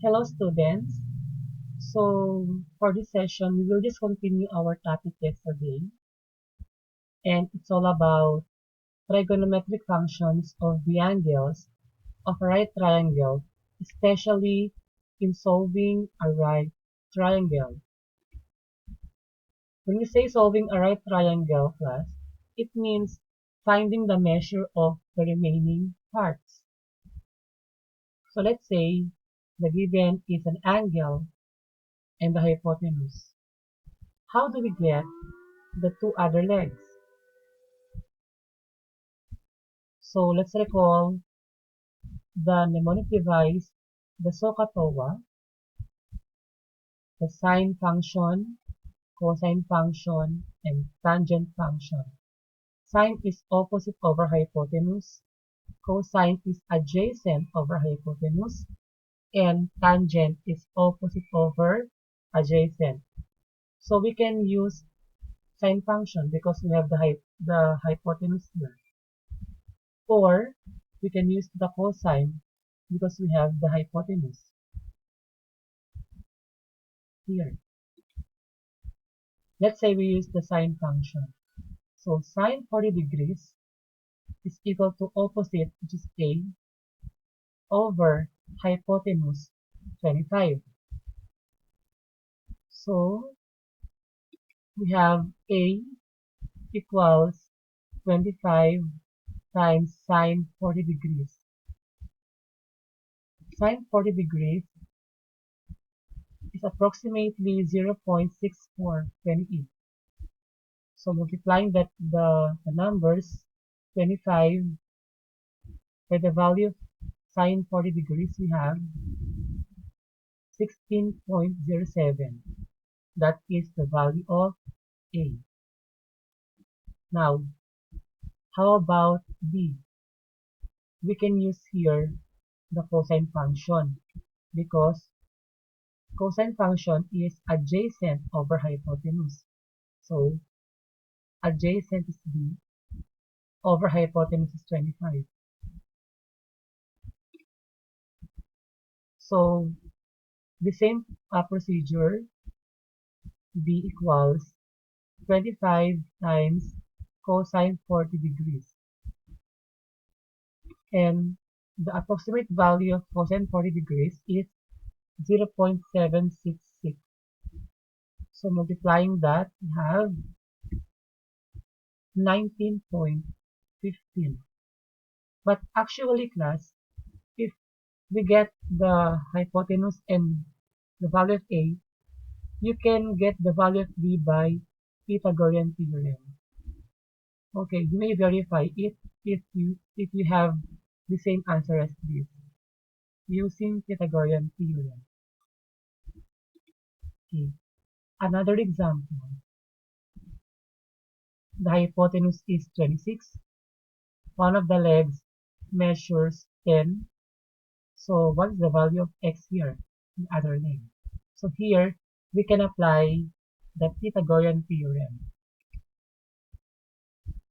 Hello students. So for this session, we will just continue our topic yesterday, and it's all about trigonometric functions of the angles of a right triangle, especially in solving a right triangle. When we say solving a right triangle class, it means finding the measure of the remaining parts. So let's say the given is an angle and the hypotenuse. How do we get the two other legs? So let's recall the mnemonic device, the SOHCAHTOA, the sine function, cosine function, and tangent function. Sine is opposite over hypotenuse, cosine is adjacent over hypotenuse, and tangent is opposite over adjacent. So we can use sine function because we have the hypotenuse here. Or we can use the cosine because we have the hypotenuse here. Let's say we use the sine function. So sine 40 degrees is equal to opposite, which is A, over hypotenuse 25. So we have A equals 25 times sine 40 degrees. Sine 40 degrees is approximately 0.6428. So multiplying the numbers 25 by the value of sine 40 degrees, we have 16.07. That is the value of A. Now, how about B? We can use here the cosine function because cosine function is adjacent over hypotenuse. So, adjacent is B over hypotenuse is 25. So, the same procedure, B equals 25 times cosine 40 degrees. And the approximate value of cosine 40 degrees is 0.766. So multiplying that, we have 19.15. But actually, class, if we get the hypotenuse and the value of A, you can get the value of B by Pythagorean theorem. Okay, you may verify it if you have the same answer as this using Pythagorean theorem. Okay, another example. The hypotenuse is 26. One of the legs measures 10. So what is the value of x here? The other leg. So here we can apply the Pythagorean theorem.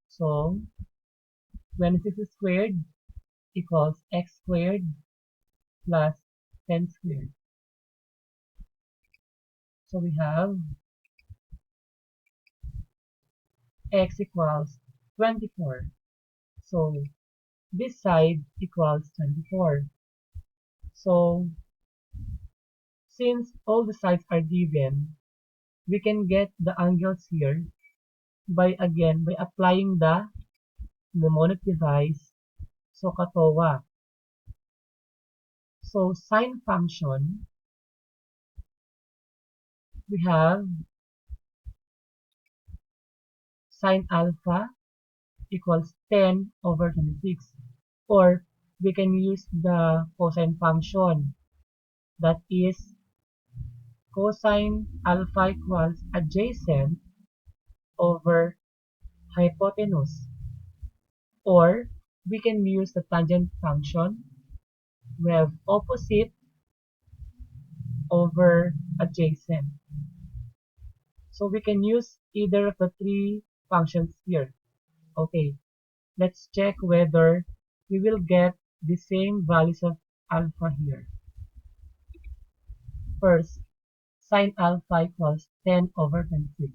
So 26 squared equals x squared plus 10 squared. So we have x equals 24. So this side equals 24. So since all the sides are given, we can get the angles here by applying the mnemonic device SOHCAHTOA. So sine function, we have sine alpha equals 10 over 26. Or we can use the cosine function, that is cosine alpha equals adjacent over hypotenuse. Or we can use the tangent function. We have opposite over adjacent. So we can use either of the three functions here. Okay, let's check whether we will get the same values of alpha here. First, sine alpha equals 10 over 26.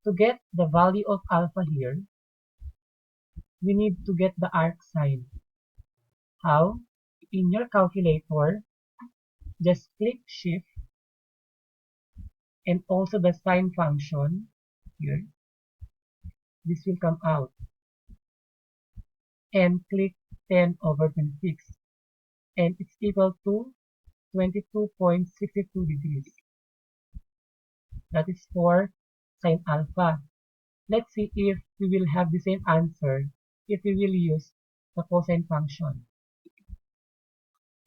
To get the value of alpha here, we need to get the arcsine. How? In your calculator, just click Shift and also the sine function here. This will come out. And click 10 over 26. And it's equal to 22.62 degrees. That is for sine alpha. Let's see if we will have the same answer if we will use the cosine function.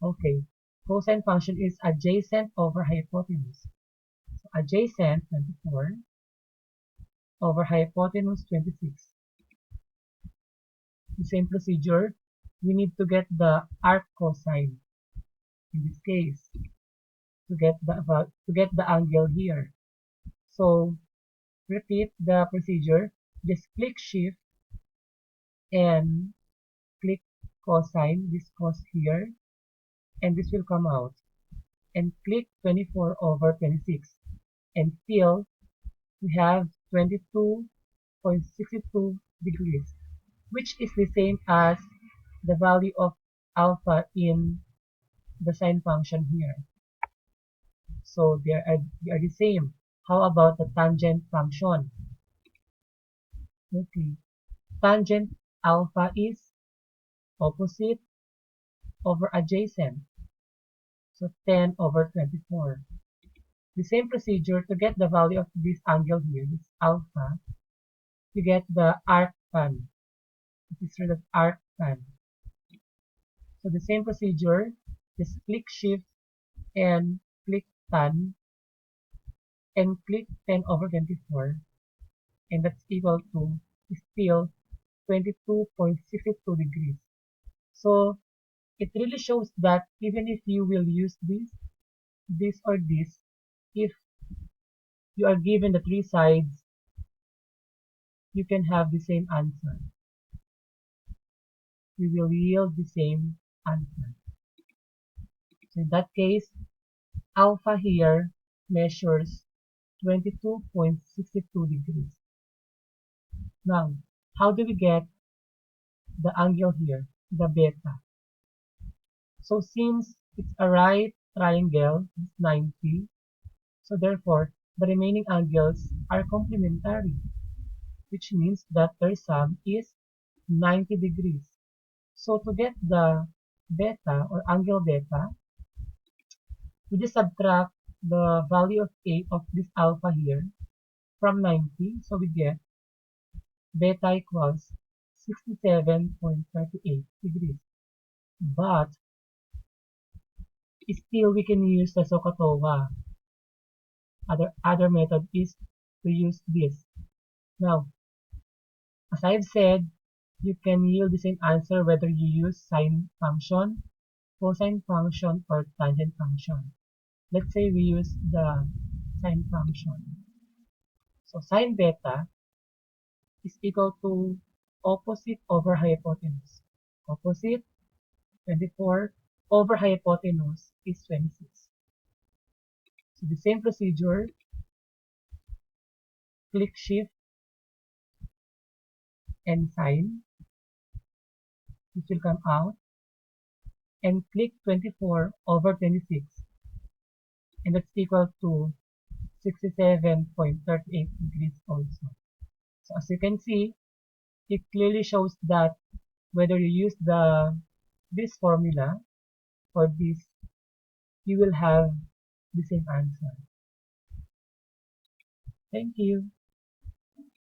Okay, cosine function is adjacent over hypotenuse. So adjacent 24 over hypotenuse 26. The same procedure, we need to get the arc cosine in this case to get the angle here. So repeat the procedure. Just click Shift and click cosine, this cos here, and this will come out. And click 24 over 26. And still, we have 22.62 degrees, which is the same as the value of alpha in the sine function here. So they are the same. How about the tangent function? Okay. Tangent alpha is opposite over adjacent. So 10 over 24. The same procedure to get the value of this angle here, this alpha, you get the arctan. This is sort of arctan. So the same procedure, just click Shift and click tan and click 10 over 24, and that's equal to still 22.62 degrees. So it really shows that even if you will use this or this, if you are given the three sides, you can have the same answer. You will yield the same answer. So in that case, alpha here measures 22.62 degrees. Now, how do we get the angle here, the beta? So since it's a right triangle, it's 90, so therefore, the remaining angles are complementary, which means that their sum is 90 degrees. So to get the beta or angle beta, we just subtract the value of A of this alpha here from 90, so we get beta equals 67.38 degrees. But still we can use the SOHCAHTOA. Other method is to use this. Now, as I've said, you can yield the same answer whether you use sine function, cosine function, or tangent function. Let's say we use the sine function. So sine beta is equal to opposite over hypotenuse. Opposite 24 over hypotenuse is 26. So the same procedure, click Shift and sine, it will come out, and click 24 over 26, and that's equal to 67.38 degrees also. So as you can see, it clearly shows that whether you use this formula or this, you will have the same answer. Thank you.